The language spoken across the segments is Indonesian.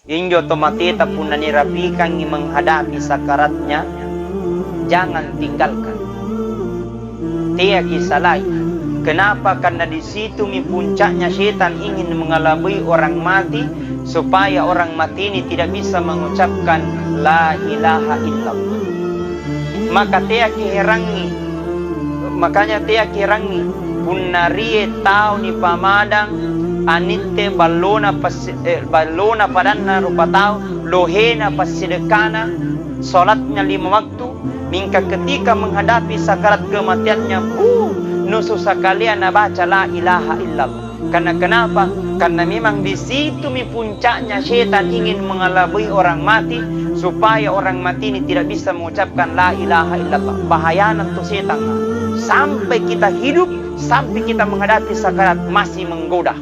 Injo tomateta pun nirapikan menghadapi sakaratnya, jangan tinggalkan. Tia kisah lain. Kenapa? Karena di situ puncaknya setan ingin mengelabui orang mati supaya orang mati ini tidak bisa mengucapkan la ilaha illallah. Maka tia kiherangi, makanya tia kiherangi punarie tau ni pamadang anite balona padanna rupa tau lohena pasidekana salatnya 5 waktu. Mingka ketika menghadapi sakarat kematiannya, nusus sekalian baca la ilaha illallah. Karena kenapa? Karena memang di situ puncaknya setan ingin mengelabui orang mati supaya orang mati ini tidak bisa mengucapkan la ilaha illallah. Bahaya nanti setan. Sampai kita hidup, sampai kita menghadapi sakarat masih menggoda.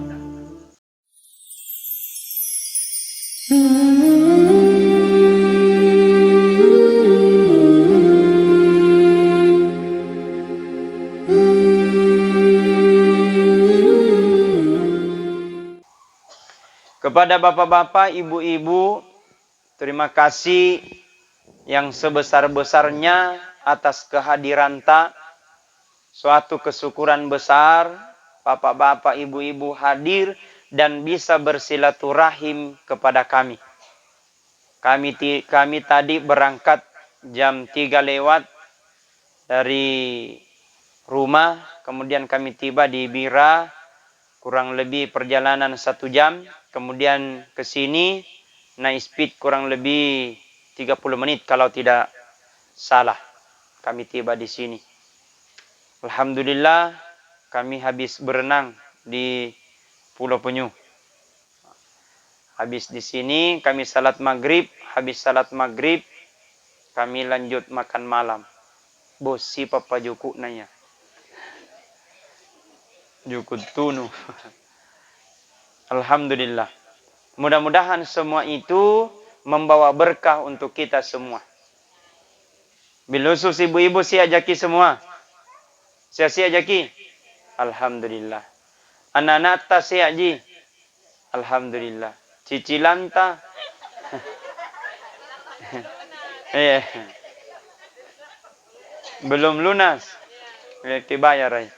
Kepada bapak-bapak, ibu-ibu, terima kasih yang sebesar-besarnya atas kehadiran tak. Suatu kesyukuran besar, bapak-bapak, ibu-ibu hadir dan bisa bersilaturahim kepada kami. Kami tadi berangkat jam 3 lewat dari rumah, kemudian kami tiba di Bira, kurang lebih perjalanan 1 jam. Kemudian ke sini naik speed kurang lebih 30 menit kalau tidak salah. Kami tiba di sini. Alhamdulillah kami habis berenang di Pulau Penyu. Habis di sini kami salat maghrib. Habis salat maghrib kami lanjut makan malam. Bosi papa juku nanya. Juku tunu. Alhamdulillah. Mudah-mudahan semua itu membawa berkah untuk kita semua. Bilusus ibu-ibu si ajaki semua. Si ajaki. Alhamdulillah. Anak-anak ta si aji. Alhamdulillah. Cicilan ta. Belum lunas. Dibayar aja.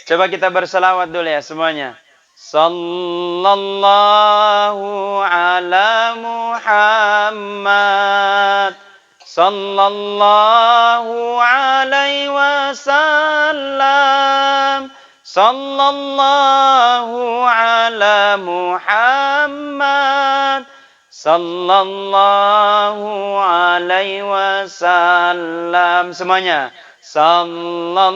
Coba kita berselawat dulu ya semuanya. Sallallahu ala Muhammad. Sallallahu alaihi wasallam. Sallallahu ala Muhammad. Sallallahu alaihi wasallam. Semuanya. Sallallahu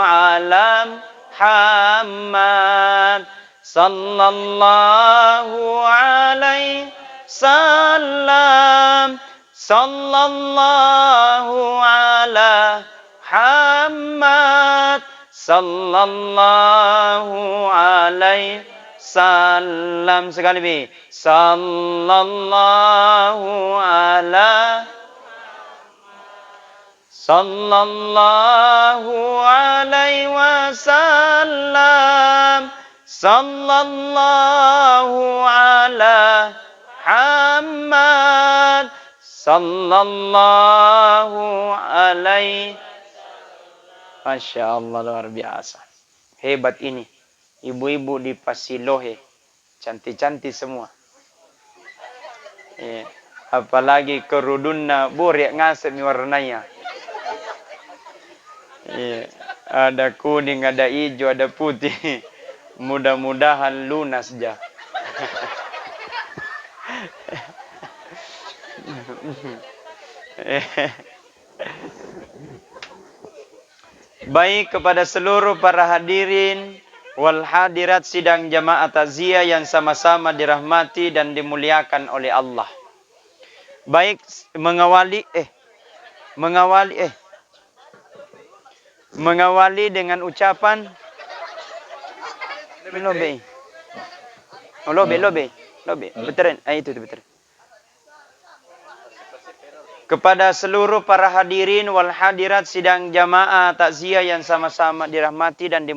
ala Muhammad. Sallallahu alaihi wasallam. Sallallahu ala Muhammad. Sallallahu alaihi wasallam. Sekali lagi. Sallallahu ala Sallallahu alaihi wasallam. Sallallahu ala Muhammad. Sallallahu alaihi. Masya Allah, luar biasa. Hebat ini. Ibu-ibu di Pasilohe. Cantik-cantik semua. Apalagi kerudunna boriak ngasep warnanya. Ada kuning, ada hijau, ada putih. Mudah-mudahan lunas ja. Baik, kepada seluruh para hadirin wal hadirat sidang jamaah takziah yang sama-sama dirahmati dan dimuliakan oleh Allah. Baik, mengawali dengan ucapan lobe. Oh, lobe. Betul. Itu betul. Kepada seluruh para hadirin wal hadirat sidang jamaah takziah yang sama-sama dirahmati dan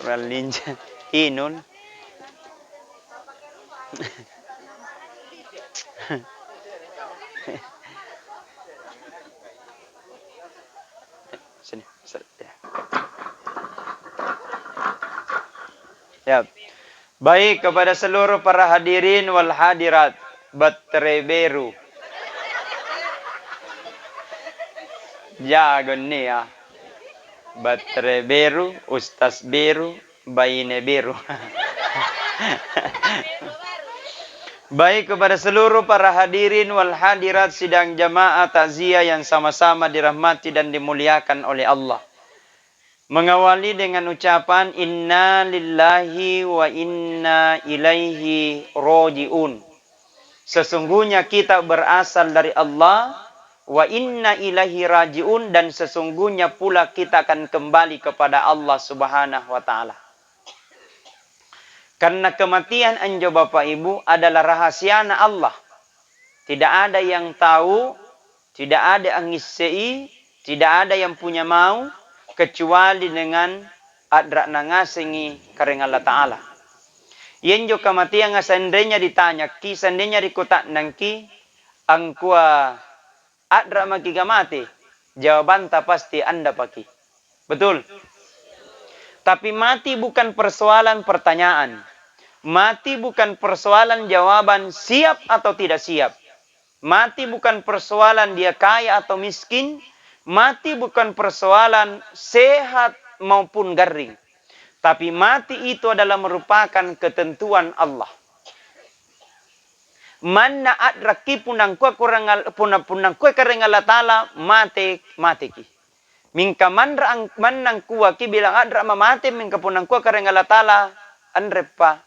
Ralinja. Inul. Sini. Ya. Baik kepada seluruh para hadirin wal hadirat. Batreberu. Jago nih ya. Batreberu, Ustaz Beru, Baine Beru. Baik kepada seluruh para hadirin wal hadirat sidang jamaah takziah yang sama-sama dirahmati dan dimuliakan oleh Allah. Mengawali dengan ucapan inna lillahi wa inna ilaihi roji'un. Sesungguhnya kita berasal dari Allah, wa inna ilaihi raji'un, dan sesungguhnya pula kita akan kembali kepada Allah Subhanahu wa taala. Karena kematian anjo Bapak Ibu adalah rahasia Allah. Tidak ada yang tahu, tidak ada yang ngissei, tidak ada yang punya mau, kecuali dengan adra nangasengi kareng Allah Ta'ala. Yenjo kematian seandainya ditanya, ki seandainya dikotak nangki, angkua adra maki gamate, jawaban tak pasti Anda paki. Betul? Tapi mati bukan persoalan pertanyaan. Mati bukan persoalan jawaban siap atau tidak siap. Mati bukan persoalan dia kaya atau miskin. Mati bukan persoalan sehat maupun garing. Tapi mati itu adalah merupakan ketentuan Allah. Manna adraki punang kue kareng Allah Ta'ala mate ki. Mingka manang kuwa ki bilang adra mamate mingka punang kue kareng Allah Ta'ala anrepa.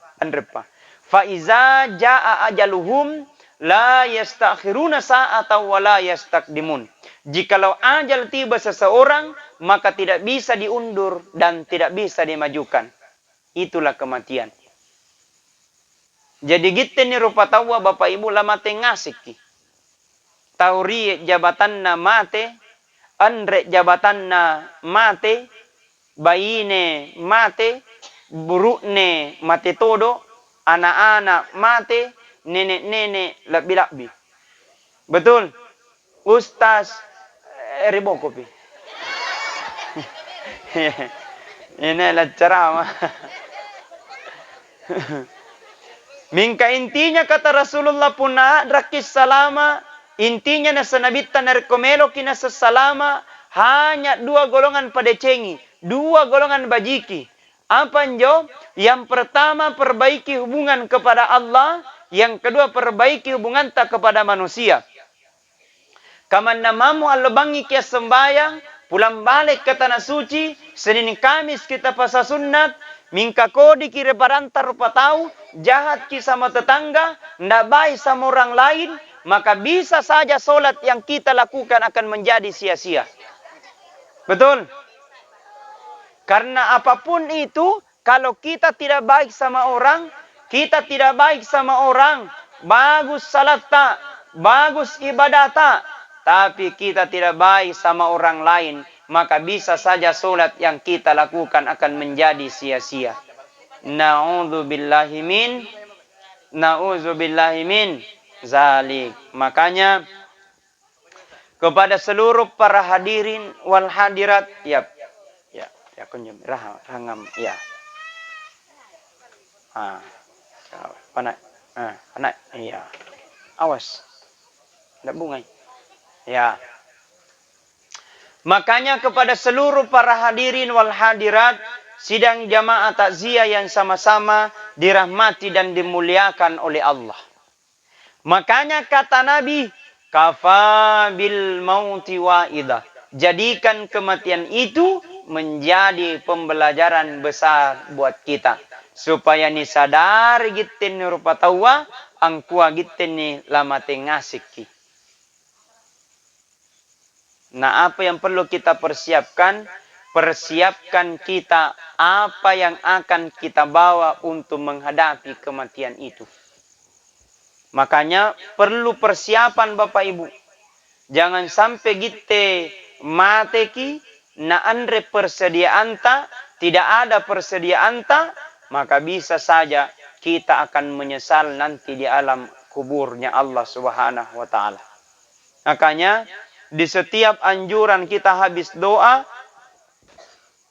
Fa iza jaa ajaluhum la yastakhiruna sa'atan wa la yastaqdimun. Jikalau ajal tiba seseorang, maka tidak bisa diundur dan tidak bisa dimajukan. Itulah kematian. Jadi gitu ni rupa tawa Bapak Ibu lah mate ngasik ki. Tauri jabatanna mate, andre jabatanna mate, bayine mate, burukne mate todo, anak-anak mate, nenek-nenek labi-labi. Betul? Ustaz ribokopi. Ini adalah ceramah. Mingka intinya kata Rasulullah punah rakis salama, intinya nasa nabita narkomelo kinasa salama, hanya dua golongan pada cengi, dua golongan bajiki. Apa njo? Yang pertama perbaiki hubungan kepada Allah, yang kedua perbaiki hubungan tak kepada manusia. Kaman namamu alobangi kia sembayang, pulang balik ke tanah suci, Senin Kamis kita pasal sunat, mingka kodi kira barantar rupa tahu, jahat ki sama tetangga, ndak baik sama orang lain, maka bisa saja solat yang kita lakukan akan menjadi sia-sia. Betul? Karena apapun itu, kalau kita tidak baik sama orang, kita tidak baik sama orang, bagus salat tak, bagus ibadah tak, tapi kita tidak baik sama orang lain, maka bisa saja solat yang kita lakukan akan menjadi sia-sia. Na'udzubillahi min zalik. Makanya kepada seluruh para hadirin wal hadirat, ya kunyum rangam ya. Panak. Panak. Iya. Awas. Ndak bungai. Ya. Makanya kepada seluruh para hadirin wal hadirat sidang jamaah takziah yang sama-sama dirahmati dan dimuliakan oleh Allah. Makanya kata Nabi, kafa bil mauti waidah. Jadikan kematian itu menjadi pembelajaran besar buat kita. Supaya ni sadar gitin ni rupa tawa, angkua gitin ni lamate ngasiki. Nah, apa yang perlu kita persiapkan? Persiapkan kita apa yang akan kita bawa untuk menghadapi kematian itu. Makanya perlu persiapan Bapak Ibu. Jangan sampai kita mati ki, na andre persediaanta, tidak ada persediaanta, maka bisa saja kita akan menyesal nanti di alam kuburnya Allah Subhanahu wa taala. Makanya di setiap anjuran kita habis doa,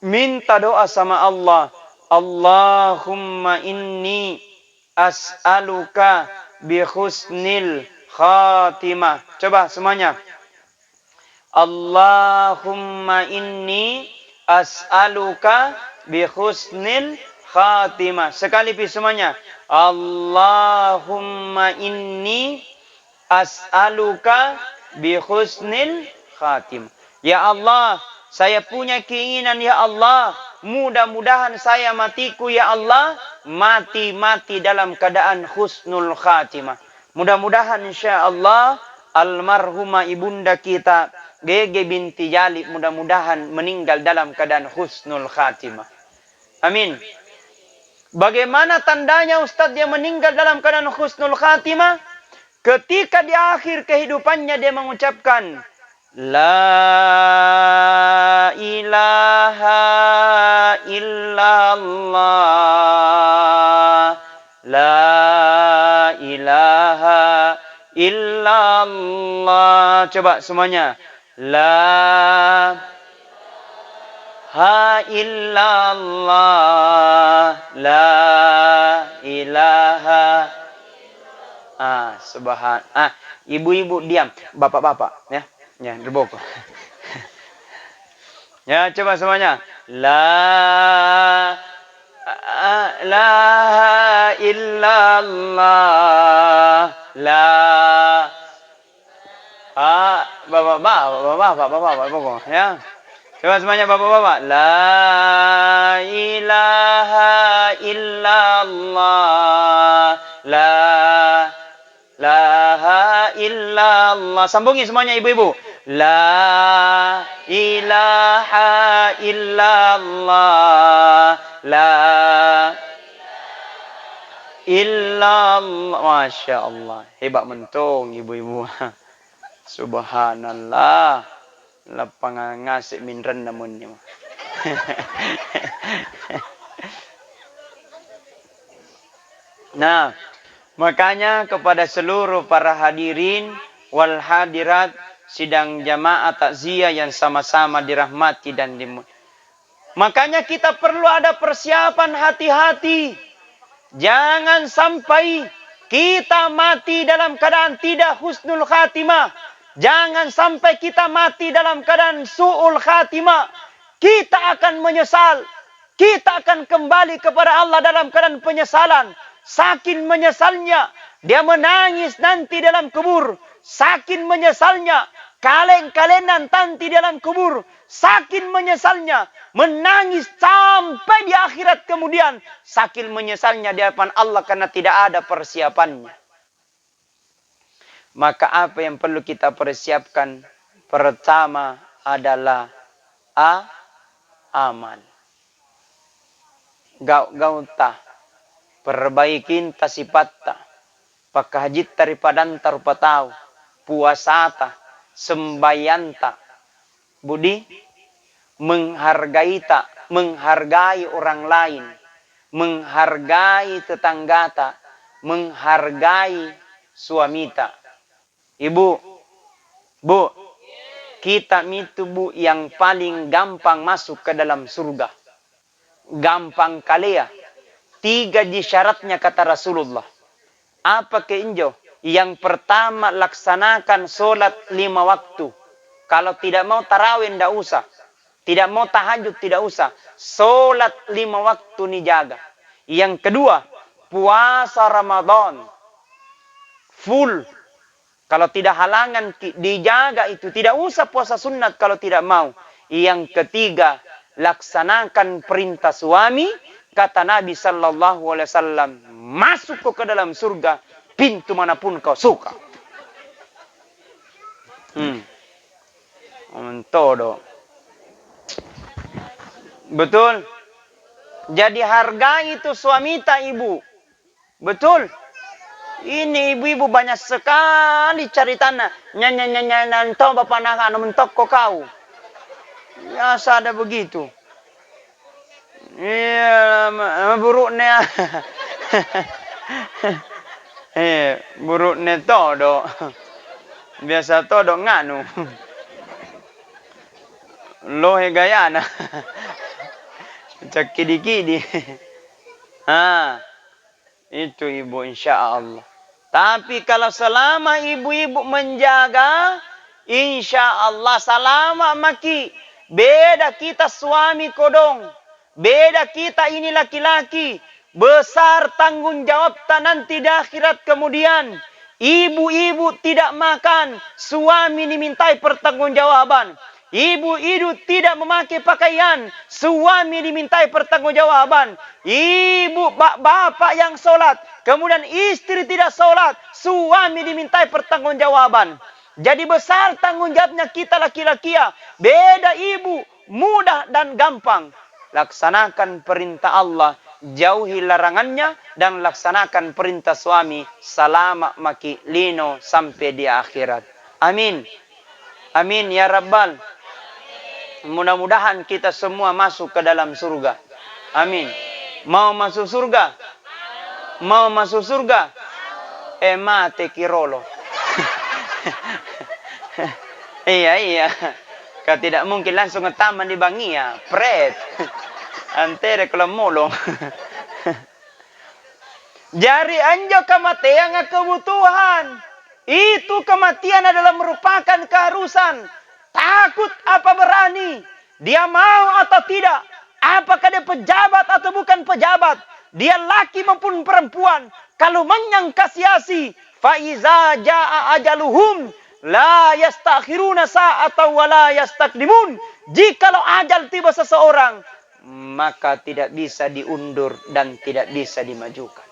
minta doa sama Allah. Allahumma inni as'aluka bi husnil khatimah. Coba semuanya. Allahumma inni as'aluka bi husnil khatimah. Sekali semuanya. Allahumma inni as'aluka bi husnil khatimah. Ya Allah, saya punya keinginan ya Allah, mudah-mudahan saya matiku ya Allah, mati dalam keadaan husnul khatimah. Mudah-mudahan insyaallah almarhumah ibunda kita Gege binti Jali mudah-mudahan meninggal dalam keadaan husnul khatimah. Amin. Bagaimana tandanya Ustadz dia meninggal dalam keadaan husnul khatimah? Ketika di akhir kehidupannya dia mengucapkan La ilaha illallah, La ilaha illallah. Coba semuanya. La ilaha illallah, La ilaha. Ibu-ibu diam, bapak-bapak ya. Ya, berboko. Ya, coba semuanya. La ilaha illallah, La bapak-bapak ya. Coba semuanya bapak-bapak. La ilaha illallah, La ilaha illallah. Sambungi semuanya ibu-ibu. La ilaha illallah, La illallah. Masya Allah. Hebat mentung ibu-ibu. Subhanallah. Lapangan ngasih minren namun ni. Nah, makanya kepada seluruh para hadirin wal hadirat sidang jamaah takziah yang sama-sama dirahmati dan dimuliakan. Makanya kita perlu ada persiapan hati-hati. Jangan sampai kita mati dalam keadaan tidak husnul khatimah. Jangan sampai kita mati dalam keadaan su'ul khatimah. Kita akan menyesal. Kita akan kembali kepada Allah dalam keadaan penyesalan. Saking menyesalnya, dia menangis nanti dalam kubur. Saking menyesalnya, kaleng-kalenan nanti dalam kubur. Saking menyesalnya, menangis sampai di akhirat kemudian. Saking menyesalnya di hadapan Allah karena tidak ada persiapannya. Maka apa yang perlu kita persiapkan? Pertama adalah amal. Gauta. Perbaikin ta sipatta. Pakahajit taripadanta rupatau. Puasata. Sembayanta. Budi. Menghargai ta. Menghargai orang lain. Menghargai tetanggata. Menghargai suamita. Ibu, Bu, kita itu Bu yang paling gampang masuk ke dalam surga. Gampang kali ya. 3 syaratnya kata Rasulullah. Apa keinjo? Yang pertama laksanakan sholat 5 waktu. Kalau tidak mau tarawih tidak usah. Tidak mau tahajud tidak usah. Sholat 5 waktu nih jaga. Yang kedua, puasa Ramadan. Full. Kalau tidak halangan dijaga itu. Tidak usah puasa sunat kalau tidak mau. Yang ketiga, laksanakan perintah suami. Kata Nabi SAW, masuk ke dalam surga. Pintu manapun kau suka. Mentodo. Betul. Jadi hargai itu suami tak ibu. Betul. Ini ibu-ibu banyak sekali cari tanah. Nyanyi-nyanyi bapak nak mentok kau. Biasa ada begitu. Iya, buruknya. Buruknya todo. Biasa todo nganu. Lohe gayana. Cak kidi-kidi. Itu ibu insya Allah. Tapi kalau selama ibu-ibu menjaga, insya Allah selama maki. Beda kita suami kodong. Beda kita ini laki-laki. Besar tanggung jawab nanti di akhirat kemudian. Ibu-ibu tidak makan. Suami dimintai pertanggungjawaban. Ibu-ibu tidak memakai pakaian, suami dimintai pertanggungjawaban. Ibu bapak yang sholat, kemudian istri tidak sholat, suami dimintai pertanggungjawaban. Jadi besar tanggung jawabnya kita laki-laki ya. Beda ibu, mudah dan gampang. Laksanakan perintah Allah, jauhi larangannya, dan laksanakan perintah suami selama maki lino sampai di akhirat. Amin. Amin ya Rabbal. Mudah-mudahan kita semua masuk ke dalam surga. Amin. Mau masuk surga? Mau masuk surga? Mate kirolo. Iya. Kau tidak mungkin langsung ke taman di Bangia. Pret. Antere kalau molong. Jari anjo kematian kebutuhan. Itu kematian adalah merupakan keharusan. Takut apa berani? Dia mau atau tidak? Apakah dia pejabat atau bukan pejabat? Dia laki maupun perempuan. Kalau menyangka siasi, faiza jaa ajaluhum la yastakhiruna sa'atan wa la yastaqdimun. Jikalau ajal tiba seseorang, maka tidak bisa diundur dan tidak bisa dimajukan.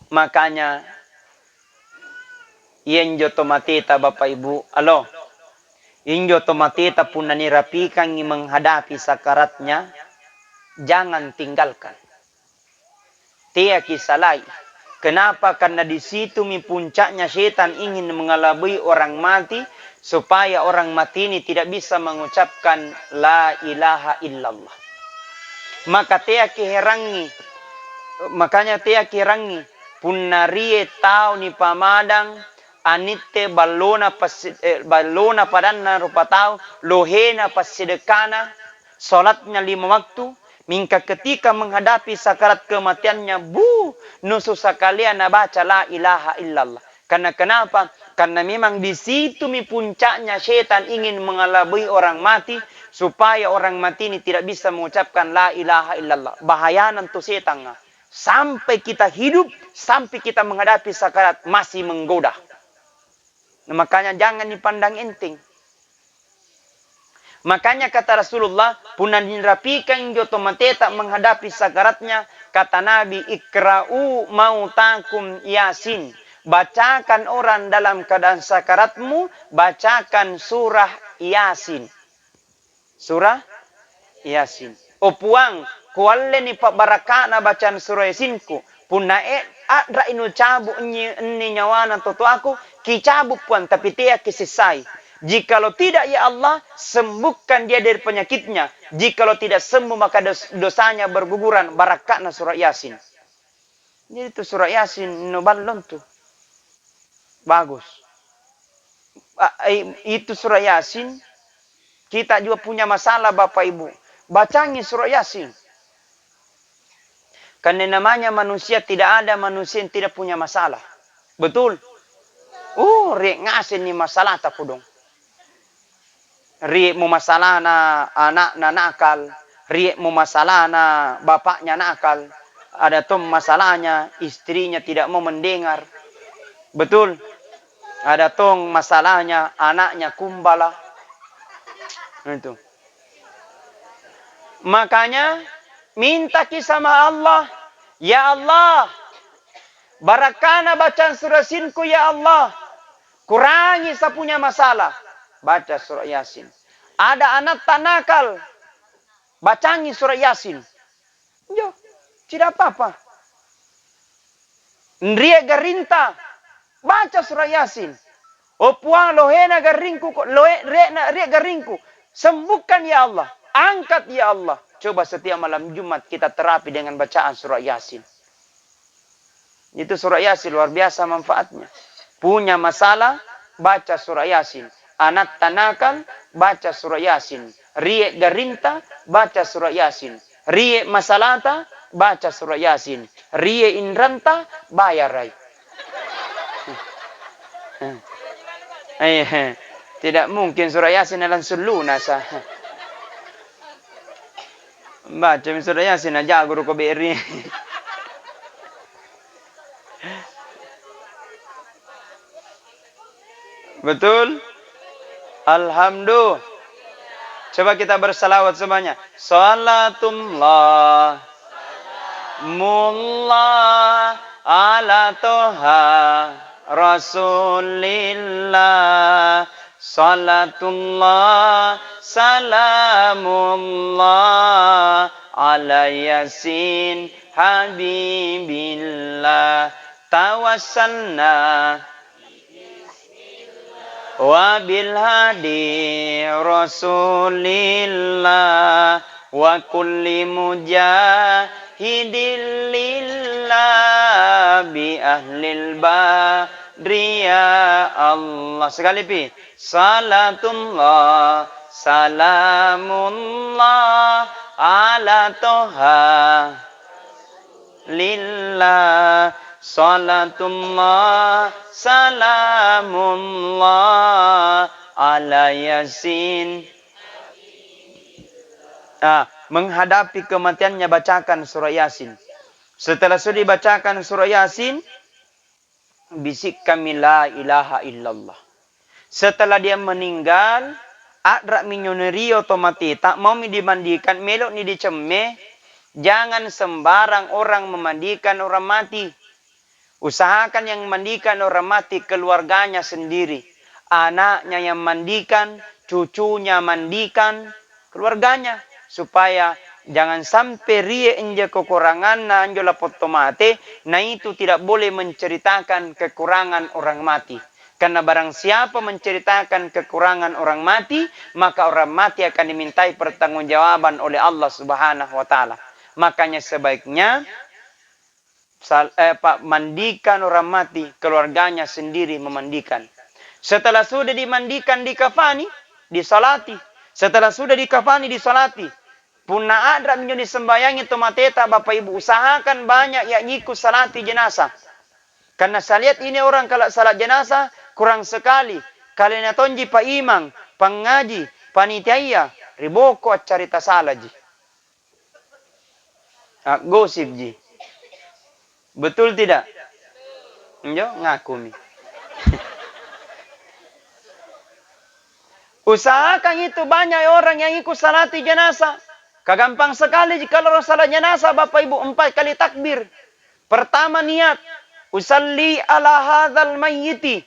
Makanya Yenjo tomatita Bapak Ibu, alo. Yenjo tomatita pun nirapikan menghadapi sakaratnya, jangan tinggalkan. Tia kisalai. Kenapa? Karena di situ puncaknya setan ingin mengelabui orang mati supaya orang mati ini tidak bisa mengucapkan la ilaha illallah. Maka tia kiherangi. Makanya tia kirangi punarie tau ni pamadang anite balona padanna rupa tau lohena pasidekana salatnya 5 waktu mingka ketika menghadapi sakarat kematiannya nusu sekalian baca la ilaha illallah. Karena kenapa? Karena memang di situ puncaknya setan ingin mengelabui orang mati supaya orang mati ini tidak bisa mengucapkan la ilaha illallah. Bahayanan tu setan. Sampai kita hidup, sampai kita menghadapi sakarat masih menggoda. Nah, makanya jangan dipandang enteng. Makanya kata Rasulullah, punan dirapikan joto mateta menghadapi sakaratnya, kata Nabi, ikra'u mautakum yasin. Bacakan orang dalam keadaan sakaratmu, bacakan surah Yasin. Surah Yasin. Opuang, kualle ni pabarakana bacaan surah Yasinku. Puna adra inu cabu ni nyawana toto aku, kicabu puan tapi tia kisisai. Jikalau tidak ya Allah, sembuhkan dia dari penyakitnya. Jikalau tidak sembuh maka dosanya berguguran. Barakatna surah Yasin. Jadi itu surah Yasin no balon tuh. Bagus. Itu surah Yasin. Kita juga punya masalah Bapak Ibu. Bacangi surah Yasin. Karena namanya manusia, tidak ada manusia yang tidak punya masalah. Betul? Riek ngasin ni masalah tak dong. Riek mu masalah na anak na nakal. Riek mu masalah na bapaknya nakal. Ada tuh masalahnya istrinya tidak mau mendengar. Betul? Ada tong masalahnya anaknya kumbala. Itu. Makanya minta sama Allah, ya Allah, barakana bacaan surah Yasinku ya Allah. Kurangi saya punya masalah. Baca surah Yasin. Ada anak tak nakal, bacangi surah Yasin. Yo, tidak apa-apa. Ndria garinta, baca surah Yasin. O puang lohena garingku, lohe rena re garingku. Sembuhkan ya Allah. Angkat ya Allah. Coba setiap malam Jumat kita terapi dengan bacaan surah Yasin. Itu surah Yasin luar biasa manfaatnya. Punya masalah, baca surah Yasin. Anak tanakan, baca surah Yasin. Riek garinta, baca surah Yasin. Riek masalata, baca surah Yasin. Riek indranta, bayar rai. Tidak mungkin surah Yasin langsung lunas. Baca surah Yasin aja guru ko beri. Betul? Alhamdulillah. Coba kita bersalawat semuanya. Salatullah mullah ala toha Rasulillah. Salatullah salamullah ala Yasin Habibillah. Tawassalna wa bil hadi Rasulillah wa kulli mujahidin lillah bi ahlil badri ya Allah. Sekali pi. Salatullah salamullah ala toha lillah. Salatullah salamullah ala Yasin. Menghadapi kematiannya bacakan surah Yasin. Setelah sudah dibacakan surah Yasin, bisik kami la ilaha illallah. Setelah dia meninggal, adrak minyoneri otomatis tak mau dimandikan, melok ni dicemeh. Jangan sembarang orang memandikan orang mati. Usahakan yang mandikan orang mati keluarganya sendiri. Anaknya yang mandikan, cucunya mandikan, keluarganya. Supaya jangan sampai rie enje kekurangan na anjo lapot mate. Nah itu tidak boleh menceritakan kekurangan orang mati. Karena barang siapa menceritakan kekurangan orang mati, maka orang mati akan dimintai pertanggungjawaban oleh Allah Subhanahu wa taala. Makanya sebaiknya mandikan orang mati, keluarganya sendiri memandikan. Setelah sudah dimandikan, dikafani, disalati. Setelah sudah dikafani, disalati. Punna adra menjadi sembayangi tomateta, Bapak Ibu, usahakan banyak yang ikut salati jenazah. Karena saya lihat ini orang kalau salat jenazah kurang sekali. Kalian tonji pak imam, pengaji, panitia, riboko carita salaji. Gosip ji. Betul tidak? Yo ngaku mi. Usahakan itu banyak orang yang ikut salati jenazah. Kagampang sekali jika orang salat jenazah Bapak Ibu 4 kali takbir. Pertama niat, usalli ala hadzal mayyiti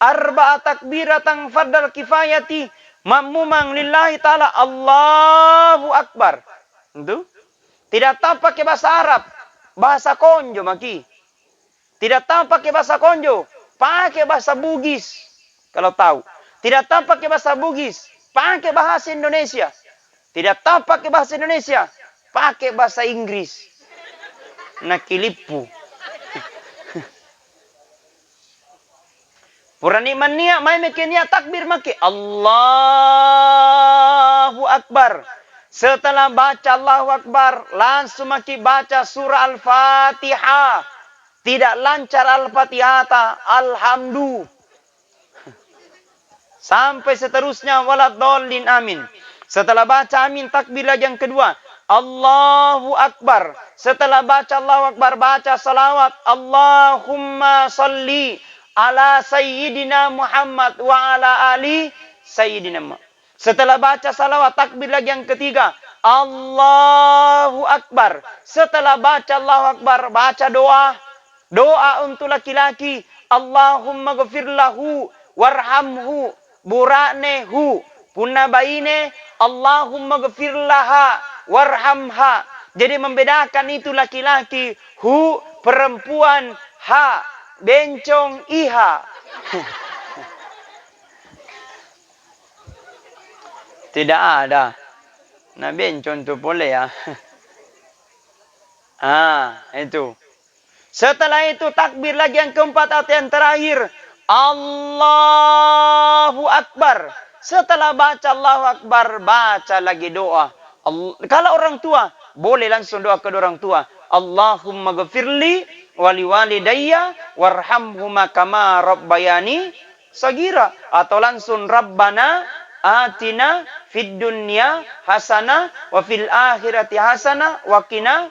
arba'a takbiratan fardal kifayati mamumang lillahi taala Allahu akbar. Itu tidak tahu pakai bahasa Arab, bahasa konjo maki. Tidak tahu pakai bahasa konjo, pakai bahasa Bugis. Kalau tahu. Tidak tahu pakai bahasa Bugis, pakai bahasa Indonesia. Tidak tahu pakai bahasa Indonesia, pakai bahasa Inggris. Nakilipu. Purani mania mai mekenia takbir make Allahu akbar. Setelah baca Allahu akbar, langsung maki baca surah Al-Fatihah. Tidak lancar Al-Fatihah alhamdulillah. Sampai seterusnya waladhdallin amin. Setelah baca amin takbir yang kedua, Allahu akbar. Setelah baca Allahu akbar, baca salawat Allahumma salli ala sayyidina Muhammad wa ala ali sayyidina Muhammad. Setelah baca salawat takbir lagi yang ketiga, Allahu akbar. Setelah baca Allahu akbar, baca doa. Doa untuk laki-laki, Allahumma ghafir lahu warhamhu buranehu punabaine Allahumma ghafir laha warhamha. Jadi membedakan itu laki-laki, hu perempuan, ha bencong iha. Tidak ada. Nabi contoh boleh ya. Itu. Setelah itu takbir lagi yang keempat atau yang terakhir. Allahu Akbar. Setelah baca Allahu Akbar, baca lagi doa. Kalau orang tua, boleh langsung doa ke orang tua. Allahumma ghafirli wali walidayya warhamhuma kama rabbayani sagira. Atau langsung Rabbana atina fid dunya hasanah wa fil akhirati hasanah wa qina.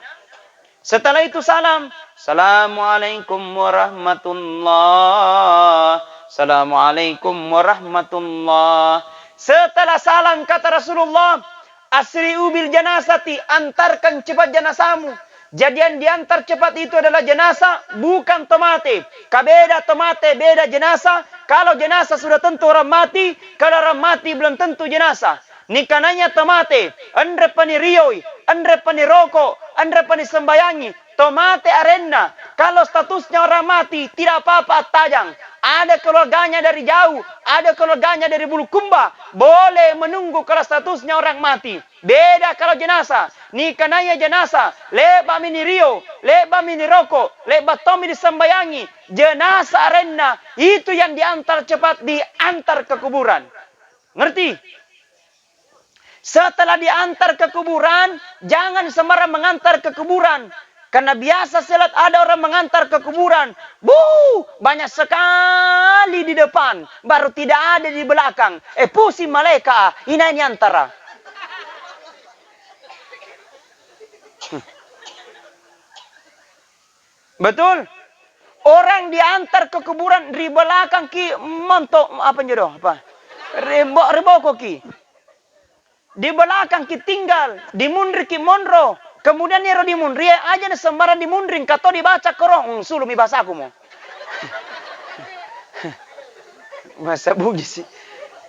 Setelah itu salam. Assalamualaikum warahmatullah. Assalamualaikum warahmatullah. Setelah salam kata Rasulullah, asri'u bil janazati, antarkan cepat jenazahmu. Jadi yang diantar cepat itu adalah jenazah, bukan tomate. Beda tomate, beda jenazah. Kalau jenazah sudah tentu orang mati, kalau orang mati belum tentu jenazah. Nikananya tomate, andre pani rioi, andre pani rokok, andre pani sembayangi, tomate arena. Kalau statusnya orang mati, tidak apa-apa tajang. Ada keluarganya dari jauh, ada keluarganya dari Bulukumba. Boleh menunggu kalau statusnya orang mati. Beda kalau jenazah. Nikananya jenazah, leba mini rio, leba mini rokok, leba tomi disembayangi. Jenazah arena, itu yang diantar cepat, diantar ke kuburan. Ngerti? Setelah diantar ke kuburan, jangan sembarang mengantar ke kuburan. Karena biasa selat ada orang mengantar ke kuburan. Banyak sekali di depan. Baru tidak ada di belakang. Pusing malaikat. Ini antara. Betul? Orang diantar ke kuburan di belakang ki montok apa jodoh apa? Reboko ki. Di belakang ki tinggal, di mundri ki monro. Kemudian nero di mundri aja na sembarang di mundring kato dibaca korong sulu mi bahasa aku mo. Masa bugis sih.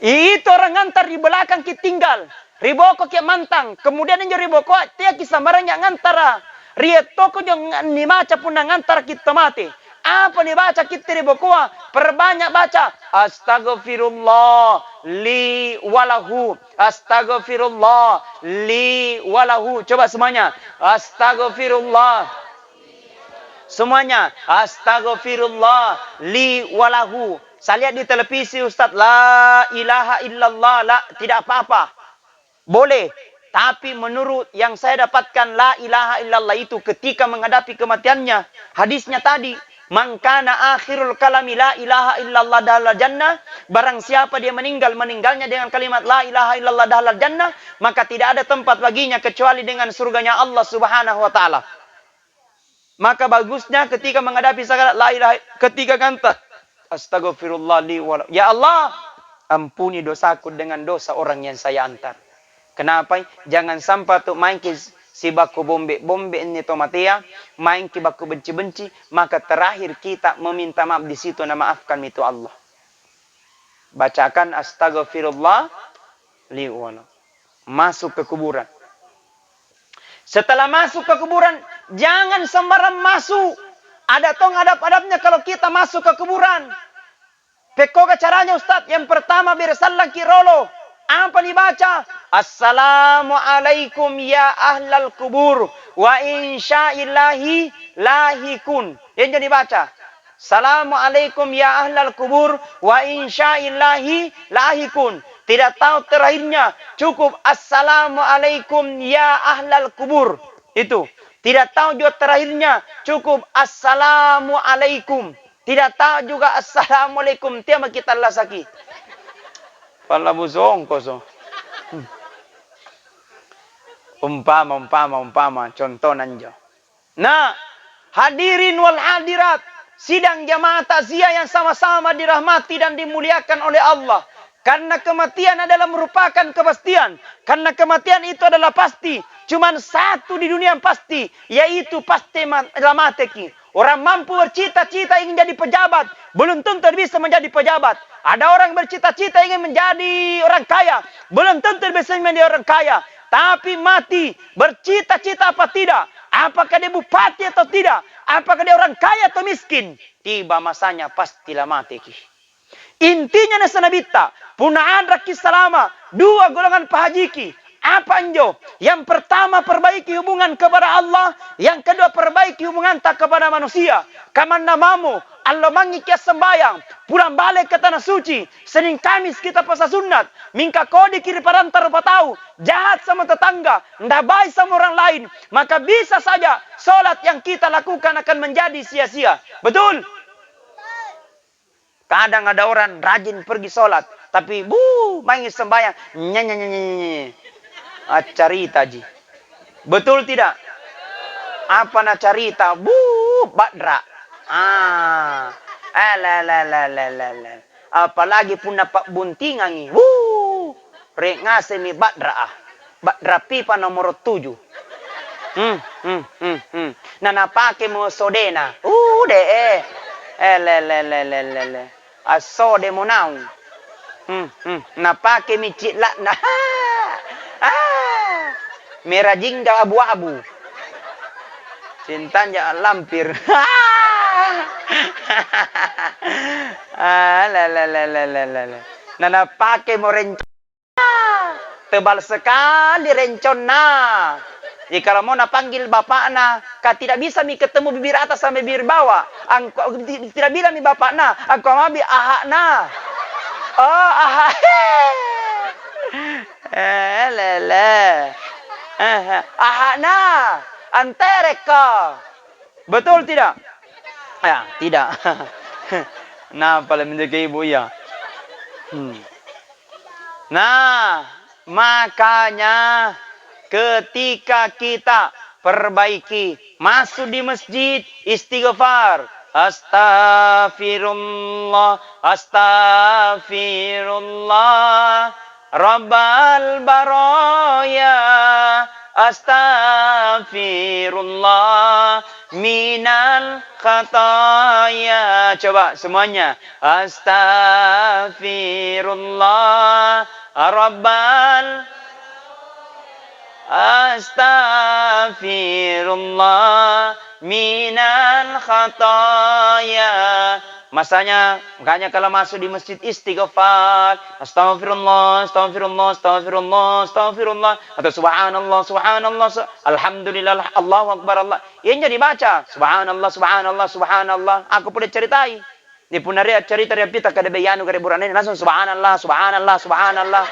Itu orang ngantar di belakang ki tinggal. Riboko ki mantang. Kemudian nyo riboko dia ki sembarang yang ngantara. Rietoko yang nimaca pun ngantar kita mati. Apa nih baca kita ribokoa? Perbanyak baca. Astagfirullah li walahu. Astagfirullah li walahu. Coba semuanya. Astagfirullah. Semuanya. Astagfirullah li walahu. Saya lihat di televisi Ustaz. La ilaha illallah. La, tidak apa-apa. Boleh. Tapi menurut yang saya dapatkan, la ilaha illallah itu ketika menghadapi kematiannya. Hadisnya tadi. Man kana akhirul kalami la ilaha illallah dahlal jannah. Barang siapa dia meninggalnya dengan kalimat la ilaha illallah dahlal jannah. Maka tidak ada tempat baginya kecuali dengan surganya Allah subhanahu wa ta'ala. Maka bagusnya ketika menghadapi sakarat la ilaha, ketika kata astagfirullah li wala. Ya Allah, ampuni dosaku dengan dosa orang yang saya antar. Kenapa? Jangan sampai tu main si baku bombe ini tomatea, main ki baku benci-benci, maka terakhir kita meminta maaf di situ, na maafkan itu Allah. Bacakan astagfirullah li wala. Masuk ke kuburan. Setelah masuk ke kuburan, jangan sembarang masuk. Ada tong adab-adabnya kalau kita masuk ke kuburan. Pekoga caranya Ustaz. Yang pertama bersalam kirolo. Apa dibaca? Assalamualaikum ya ahlal kubur wa insyaillahi lahikun. Yang dibaca. Assalamualaikum ya ahlal kubur wa insyaillahi lahikun. Tidak tahu terakhirnya. Cukup assalamualaikum ya ahlal kubur. Itu. Tidak tahu juga terakhirnya. Cukup assalamualaikum. Tidak tahu juga assalamualaikum. Tiama kita lasaki. Pala buzong koso. Umpama. Contoh nanjo. Nah, hadirin wal hadirat. Sidang jamaah takziah yang sama-sama dirahmati dan dimuliakan oleh Allah. Karena kematian adalah merupakan kepastian. Karena kematian itu adalah pasti. Cuman satu di dunia yang pasti. Yaitu pasti mateki. Orang mampu bercita-cita ingin jadi pejabat. Belum tentu bisa menjadi pejabat. Ada orang bercita-cita ingin menjadi orang kaya. Belum tentu bisa menjadi orang kaya. Tapi mati. Bercita-cita apa tidak? Apakah dia bupati atau tidak? Apakah dia orang kaya atau miskin? Tiba masanya pastilah mati. Intinya nasa nabita, punaan rakis selama dua golongan pahajiki. Apa anjo? Yang pertama perbaiki hubungan kepada Allah, yang kedua perbaiki hubungan tak kepada manusia. Kaman namamu, Allah mangikia sembayang, pulang balik ke tanah suci, Senin Kamis kita puasa sunat, mingka kodi kiri parantar tahu, jahat sama tetangga, ndak baik sama orang lain, maka bisa saja solat yang kita lakukan akan menjadi sia-sia. Betul? Kadang ada orang rajin pergi solat, tapi main sembahyang, nyanyi. Carita ji. Betul tidak? Apa na carita? Badra. Apalagi pun dapat buntingan ni. Rek ngase mi badra. Badra pipa nomor 7. Nana pake mo sodena. Asode mo naung. Napake mi cilak na. Merah jingga abu-abu. Cintanya lampir. Nana pakai mau rencon. Tebal sekali rencon nah. Jika mau panggil bapakna, kau tidak bisa mi ketemu bibir atas sama bibir bawah. Angko tidak bilang mi bapakna, angko mabi ahakna. Oh, aha. Ahana antereka. Betul tidak? Ya, tidak. Nah, paling menjaga ibu ya. Nah, makanya ketika kita perbaiki, masuk di masjid, istighfar. Astaghfirullah, astaghfirullah, Rabbal baraya, astaghfirullah, minal khataya. Coba semuanya. Astaghfirullah, Rabbal, astaghfirullah, minal khataya. Masanya, makanya kalau masuk di masjid istighfar, astagfirullah, astagfirullah, astagfirullah, astagfirullah, atau subhanallah, subhanallah, alhamdulillah, Allahu akbar, Allah. Ini jadi baca, subhanallah, subhanallah, subhanallah. Aku pun ceritai. Di punaria cerita dia pita kada bayanu kada burane langsung subhanallah, subhanallah, subhanallah.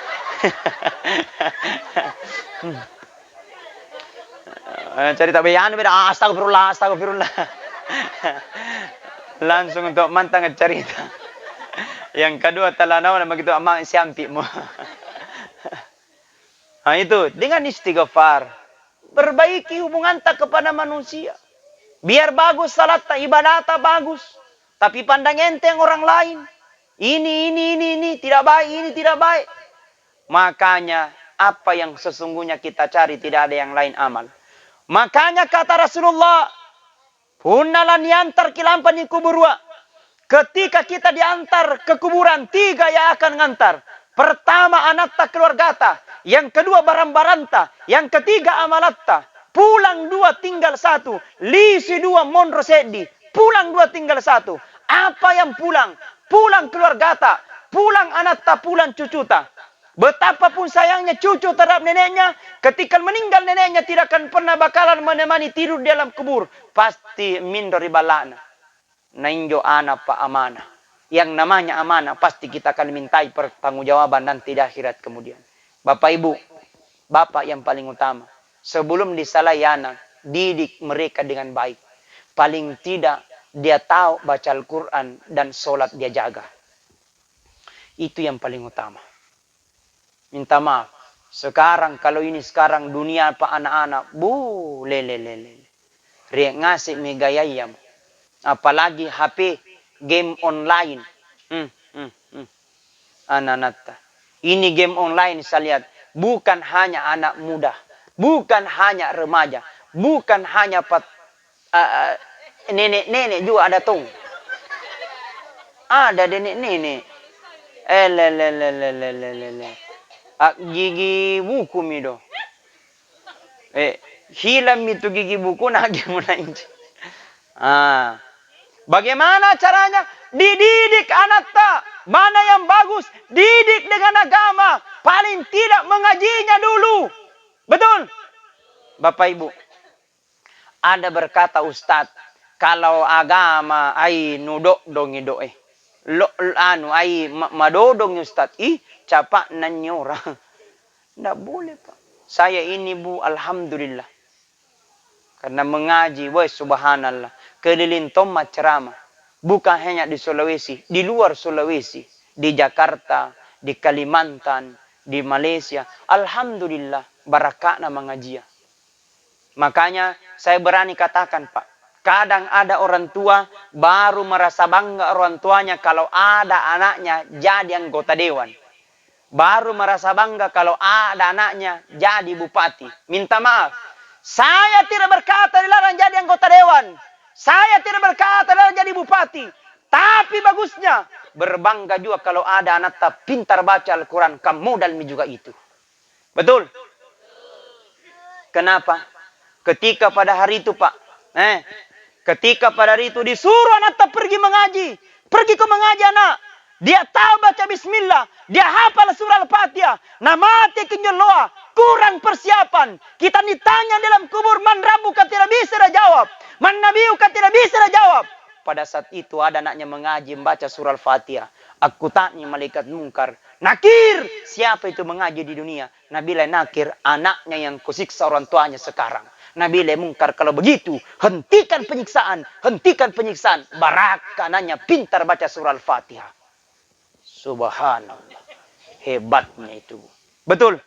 Cerita bayanu beda astagfirullah, astagfirullah. Langsung untuk mantang cerita. Yang kedua talanaw na begitu amang siampi mo. Nah itu dengan istighfar, perbaiki hubungan tak kepada manusia. Biar bagus salat ibadah tak bagus, tapi pandang enteng orang lain. Ini tidak baik, ini tidak baik. Makanya apa yang sesungguhnya kita cari tidak ada yang lain amal. Makanya kata Rasulullah, Hunalan yantar kilampan di kuburwa. Ketika kita diantar ke kuburan, 3 yang akan ngantar. Pertama anatta keluargata, yang kedua barang-baranta, yang ketiga amalatta. Pulang 2 tinggal 1, lisi 2 mondro sedi. Pulang 2 tinggal 1. Apa yang pulang? Pulang keluargata, pulang anatta, pulang cucuta. Betapapun sayangnya cucu terhadap neneknya, ketika meninggal neneknya tidak akan pernah bakalan menemani tidur di dalam kubur. Pasti mindori balana. Nainjo anak pak amanah. Yang namanya amanah pasti kita akan mintai pertanggungjawaban nanti di akhirat kemudian. Bapak Ibu, Bapak yang paling utama. Sebelum disalahi anak, didik mereka dengan baik. Paling tidak dia tahu baca Al-Quran dan sholat dia jaga. Itu yang paling utama. Minta maaf. Sekarang kalau ini sekarang dunia pak anak-anak, lele. Riak ngasih megayayam. Apalagi HP, game online. Anak-anak. Ini game online saya lihat. Bukan hanya anak muda. Bukan hanya remaja. Bukan hanya nenek-nenek juga ada tuh. Ada nenek-nenek. Gigi buku mido. Hilang itu gigi buku nagi mulai. Bagaimana caranya? Dididik anak tak. Mana yang bagus? Didik dengan agama. Paling tidak mengajinya dulu. Betul? Bapak Ibu. Ada berkata Ustadz, kalau agama ai nudok dongi doe. Ai madodong Ustadz. Capak nanyora. Tidak boleh Pak. Saya ini Bu, alhamdulillah. Karena mengaji, woi subhanallah. Keliling tomat ceramah. Bukan hanya di Sulawesi, di luar Sulawesi. Di Jakarta, di Kalimantan, di Malaysia. Alhamdulillah, barakahna mengaji. Makanya saya berani katakan Pak. Kadang ada orang tua baru merasa bangga orang tuanya kalau ada anaknya jadi anggota dewan. Baru merasa bangga kalau ada anaknya jadi bupati. Minta maaf. Saya tidak berkata dilarang jadi anggota dewan. Saya tidak berkata dilarang jadi bupati. Tapi bagusnya berbangga juga kalau ada anak pintar baca Al-Quran. Kamu modal juga itu. Betul? Kenapa? Ketika pada hari itu Pak. Ketika pada hari itu disuruh anak pergi mengaji. Pergi ke mengaji anak. Dia tahu baca bismillah. Dia hafal surah Al-Fatihah. Nah mati kenyeloa. Kurang persiapan. Kita ditanya dalam kubur. Man rabbuka tidak bisa jawab. Man nabiyuka tidak bisa jawab. Pada saat itu ada anaknya mengaji membaca surah Al-Fatihah. Aku tanya malaikat mungkar. Nakir. Siapa itu mengaji di dunia? Nabila nakir. Anaknya yang kusiksa orang tuanya sekarang. Nabila mungkar. Kalau begitu. Hentikan penyiksaan. Hentikan penyiksaan. Barakah anaknya pintar baca surah Al-Fatihah. Subhanallah. Hebatnya itu. Betul.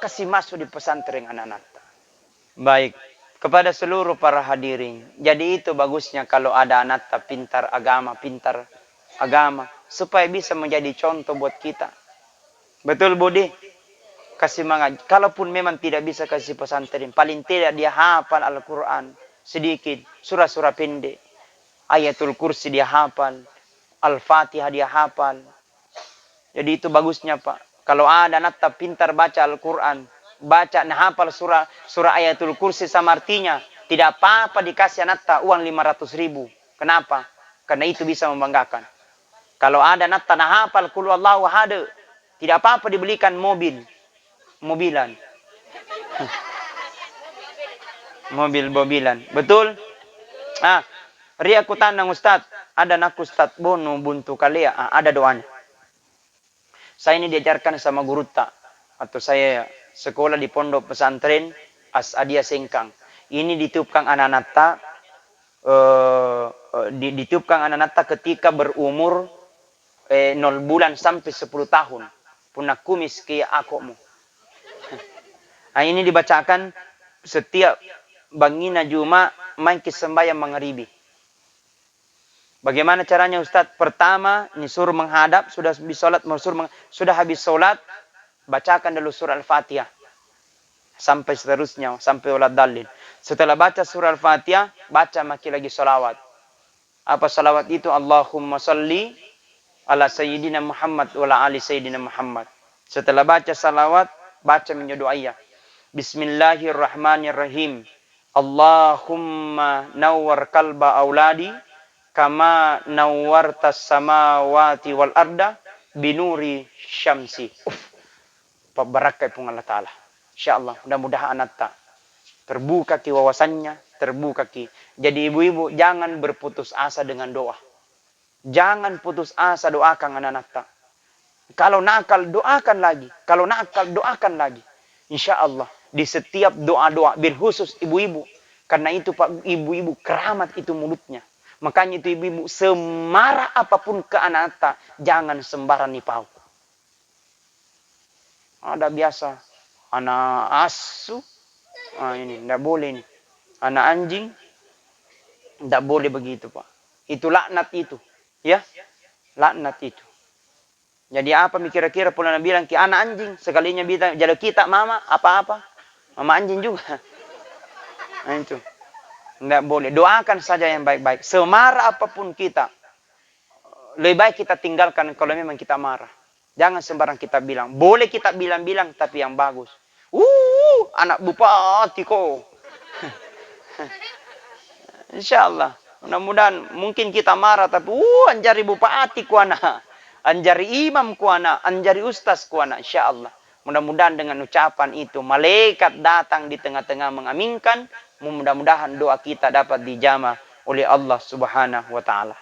Kasih masuk di pesantren anak-anak. Baik. Kepada seluruh para hadirin. Jadi itu bagusnya kalau ada anak pintar agama. Pintar agama. Supaya bisa menjadi contoh buat kita. Betul Budi? Kasih mangat. Kalaupun memang tidak bisa kasih pesantren. Paling tidak dia hafal Al-Quran. Sedikit. Surah-surah pendek. Ayatul Kursi dia hafal. Al-Fatihah dia hafal. Jadi itu bagusnya Pak. Kalau ada anak pintar baca Al-Quran. Baca, hafal surah Ayatul Kursi sama artinya. Tidak apa-apa dikasih anak uang 500.000. Kenapa? Karena itu bisa membanggakan. Kalau ada anak hafal Qul Huwallahu Ahad. Tidak apa-apa dibelikan mobilan. Mobilan. Betul? Ria aku tandang Ustaz. Ada anak Ustaz Bono buntu kalia. Ada doanya. Saya ini diajarkan sama guru tak. Atau saya sekolah di pondok pesantren As-Adia Sengkang. Ini ditiupkan anak-anak tak. Ditiupkan anak-anak tak ketika berumur 0 bulan sampai 10 tahun. Punah kumis ke akomu. Ini dibacakan setiap bangina Juma main sembahyang maghribi. Bagaimana caranya Ustaz? Pertama, ini suruh menghadap, sudah habis sholat, sudah habis sholat, bacakan dulu surah Al-Fatihah. Sampai seterusnya, sampai ulat dalil. Setelah baca surah Al-Fatihah, baca maki lagi salawat. Apa salawat itu? Allahumma salli ala Sayyidina Muhammad wa ala ali Sayyidina Muhammad. Setelah baca salawat, baca menyodoaya. Bismillahirrahmanirrahim. Allahumma nawwar kalba auladi. Kama nawwartas samawati wal arda binuri syamsi. Barakai pun Allah Ta'ala. InsyaAllah. Mudah-mudahan anak tak terbuka ki wawasannya. Terbuka ki. Jadi ibu-ibu jangan berputus asa dengan doa. Jangan putus asa doakan anak-anak tak. Kalau nakal doakan lagi. Kalau nakal doakan lagi. InsyaAllah. Di setiap doa-doa. Berkhusus ibu-ibu. Karena itu Pak ibu-ibu keramat itu mulutnya. Makanya itu ibu-ibu semarah apapun ke anak-anak, jangan sembarang nipau. Ada biasa, anak asu, ini tidak boleh ini. Anak anjing, tidak boleh begitu Pak. Itu laknat itu, ya, laknat itu. Jadi apa kira-kira pula bilang ke anak anjing, sekalinya bilang jadi kita mama apa-apa, mama anjing juga. Nah itu. Tidak boleh. Doakan saja yang baik-baik. Semarah apapun kita. Lebih baik kita tinggalkan kalau memang kita marah. Jangan sembarang kita bilang. Boleh kita bilang-bilang tapi yang bagus. Anak bupati kok. InsyaAllah. Mudah-mudahan mungkin kita marah tapi anjari bupati ku anak. anjari imam kuana, anjari ustaz kuana, insyaallah. Mudah-mudahan dengan ucapan itu malaikat datang di tengah-tengah mengaminkan. Mudah-mudahan doa kita dapat dijamah oleh Allah Subhanahu wa taala.